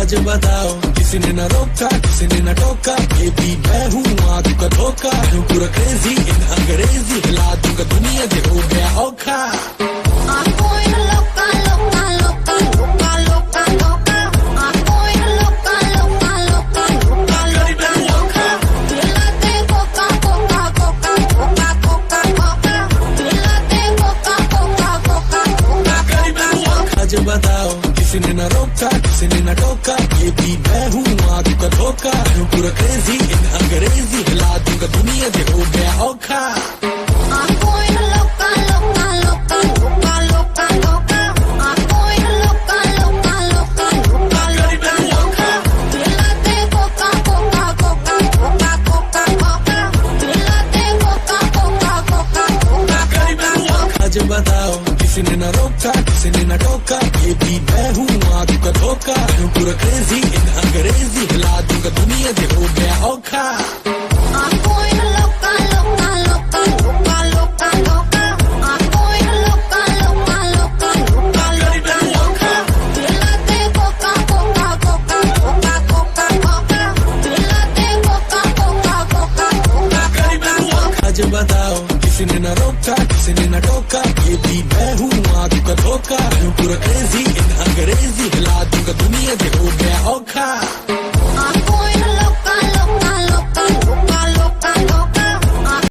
आज बताओ किसी ने न रोका किसी ने न टोका, बेबी मैं हूँ आग का धोखा, हूँ पूरा क्रेजी इन अंग्रेजी, हिला दूंगा दुनिया दे हो गया औखा। आज बताओ किसी ने न रोका किसी ने न टोका, बेबी मैं हूँ आग का धोखा, हूँ पूरा क्रेजी इन अंग्रेजी, हिला दूंगा दुनिया दे हो गया औखा। आज बताओ किसी ने न रोका किसी ने न टोका, बेबी मैं हूँ आग का धोखा, हूँ पूरा क्रेजी इन अंग्रेजी, हिला दूंगा दुनिया दे हो गया औखा। आज बताओ किसी ने न रोका किसी ने न टोका, बेबी मैं हूँ आग का धोखा, हूँ पूरा क्रेजी इन अंग्रेजी, हिला दूंगा दुनिया दे